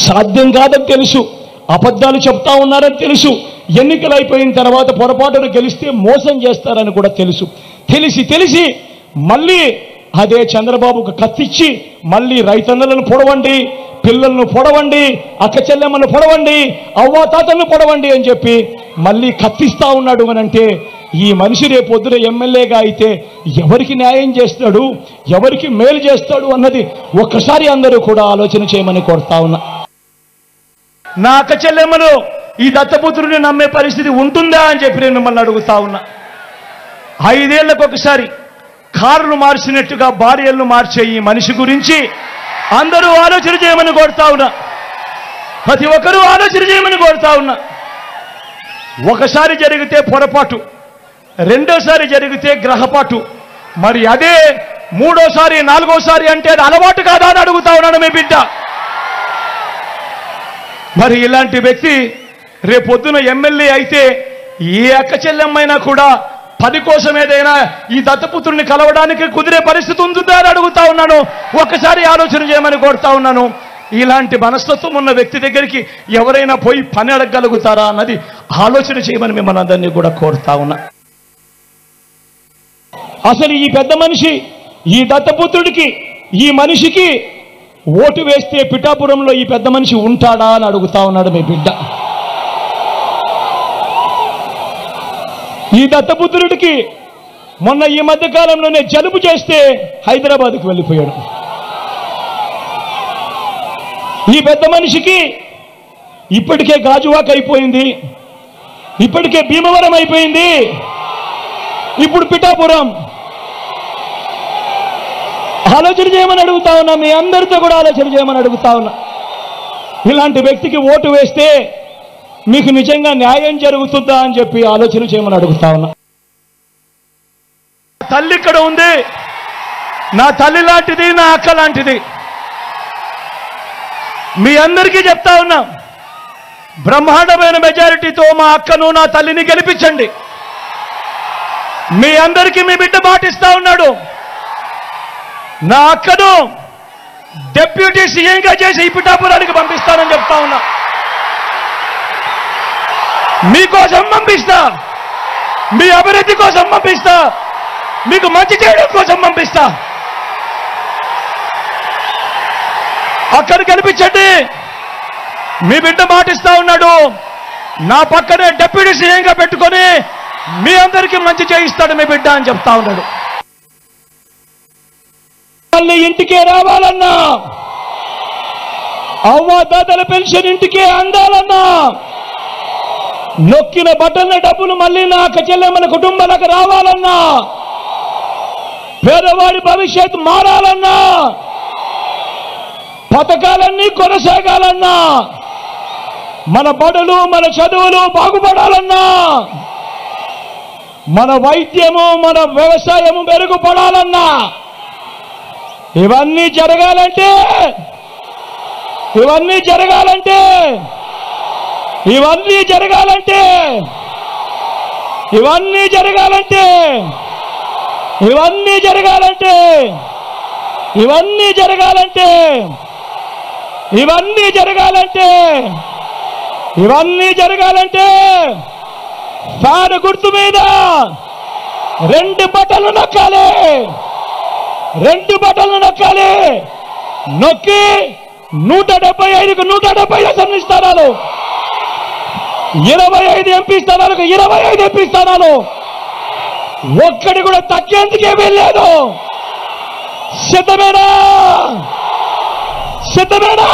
సాధ్యం కాదని తెలుసు, అబద్ధాలు చెప్తా ఉన్నారని తెలుసు, ఎన్నికలు అయిపోయిన తర్వాత పొరపాటును గెలిస్తే మోసం చేస్తారని కూడా తెలుసు. తెలిసి మళ్ళీ అదే చంద్రబాబుకు కత్తిచ్చి మళ్ళీ రైతన్నలను పొడవండి, పిల్లలను పొడవండి, అక్క చెల్లెమ్మను పొడవండి, అవ్వాతాతలను పొడవండి అని చెప్పి మళ్ళీ కత్తిస్తా ఉన్నాడు అని అంటే ఈ మనిషి రేపొద్దున ఎమ్మెల్యేగా అయితే ఎవరికి న్యాయం చేస్తాడు, ఎవరికి మేలు చేస్తాడు అన్నది ఒక్కసారి అందరూ కూడా ఆలోచన చేయమని కోరుతా ఉన్నా. నా అక్క చెల్లెమ్మలు ఈ దత్తపుత్రుడిని నమ్మే పరిస్థితి ఉంటుందా అని చెప్పి నేను మిమ్మల్ని అడుగుతా ఉన్నా. 5 ఏళ్లకు ఒకసారి కారును మార్చినట్టుగా భార్యలను మార్చే ఈ మనిషి గురించి అందరూ ఆలోచన చేయమని కోరుతా ఉన్నా. ప్రతి ఒక్కరూ ఆలోచన చేయమని కోరుతా ఉన్నా. ఒకసారి జరిగితే పొరపాటు, రెండోసారి జరిగితే గ్రహపాటు, మరి అదే మూడోసారి నాలుగోసారి అంటే అది అలవాటు కాదా అని అడుగుతా ఉన్నాను మీ బిడ్డ. మరి ఇలాంటి వ్యక్తి రేపొద్దున ఎమ్మెల్యే అయితే ఏ అక్క చెల్లెమ్మైనా కూడా 10 కోసం ఏదైనా ఈ దత్తపుత్రుని కలవడానికి కుదిరే పరిస్థితి ఉంటుందా అని అడుగుతా ఉన్నాను. ఒక్కసారి ఆలోచన చేయమని కోరుతా ఉన్నాను. ఇలాంటి మనస్తత్వం ఉన్న వ్యక్తి దగ్గరికి ఎవరైనా పోయి పని అడగగలుగుతారా అన్నది ఆలోచన చేయమని మిమ్మల్ని అందరినీ కూడా కోరుతా ఉన్నా. అసలు ఈ పెద్ద మనిషి, ఈ దత్తపుత్రుడికి, ఈ మనిషికి ఓటు వేస్తే పిఠాపురంలో ఈ పెద్ద మనిషి ఉంటాడా అని అడుగుతా ఉన్నాడు మీ బిడ్డ. ఈ దత్తపుత్రుడికి మొన్న ఈ మధ్య కాలంలోనే జలుబు చేస్తే హైదరాబాద్కు వెళ్ళిపోయాడు. ఈ పెద్ద మనిషికి ఇప్పటికే గాజువాక అయిపోయింది, ఇప్పటికే భీమవరం అయిపోయింది, ఇప్పుడు పిఠాపురం. ఆలోచన చేయమని అడుగుతా ఉన్నా, మీ అందరితో కూడా ఆలోచన చేయమని అడుగుతా ఉన్నా. ఇలాంటి వ్యక్తికి ఓటు వేస్తే మీకు నిజంగా న్యాయం జరుగుతుందా అని చెప్పి ఆలోచన చేయమని అడుగుతా ఉన్నా. తల్లి ఇక్కడ ఉంది, నా తల్లి లాంటిది, నా అక్క లాంటిది. మీ అందరికీ చెప్తా ఉన్నా, బ్రహ్మాండమైన మెజారిటీతో మా అక్కను, నా తల్లిని గెలిపించండి. మీ అందరికీ మీ బిడ్డ మాటిస్తా ఉన్నాడు. నా అక్కను డిప్యూటీ సీఎంగా చేసి ఈ పిఠాపురానికి పంపిస్తానని చెప్తా ఉన్నా. మీకోసం పంపిస్తా, మీ అభివృద్ధి కోసం పంపిస్తా, మీకు మంచి చేయడం కోసం పంపిస్తా. అక్కడ కనిపించండి. మీ బిడ్డ మాటిస్తా ఉన్నాడు, నా పక్కనే డిప్యూటీ సీఎంగా పెట్టుకొని మీ అందరికీ మంచి చేయిస్తాడు మీ బిడ్డ అని చెప్తా ఉన్నాడు. మళ్ళీ ఇంటికే రావాలన్నా, అవ్వాతాతల పెన్షన్ ఇంటికే అందాలన్నా, నొక్కిన బటన్ల డబ్బులు మళ్ళీ నా అక్క చెల్లెమ్మల కుటుంబాలకు రావాలన్నా, పేదవాడి భవిష్యత్తు మారాలన్నా, పథకాలన్నీ కొనసాగాలన్నా, మన బడులు, మన చదువులు బాగుపడాలన్నా, మన వైద్యము, మన వ్యవసాయము మెరుగుపడాలన్నా, ఇవన్నీ జరగాలంటే ఇవన్నీ జరగాలంటే ఇవన్నీ జరగాలంటే ఇవన్నీ జరగాలంటే ఇవన్నీ జరగాలంటే ఇవన్నీ జరగాలంటే ఇవన్నీ జరగాలంటే ఇవన్నీ జరగాలంటే ఫ్యాన్ గుర్తు మీద 2 బటన్లు నొక్కాలి. 2 బటన్లు నొక్కాలి. నొక్కి 175కు 170 అసెంబ్లీ స్థానాలు, 25 ఎంపీ స్థానాలకు 25 ఎంపీ స్థానాలు, ఒక్కడి కూడా తగ్గేందుకే వెళ్ళలేదు. సిద్ధమేనా? సిద్ధమేనా?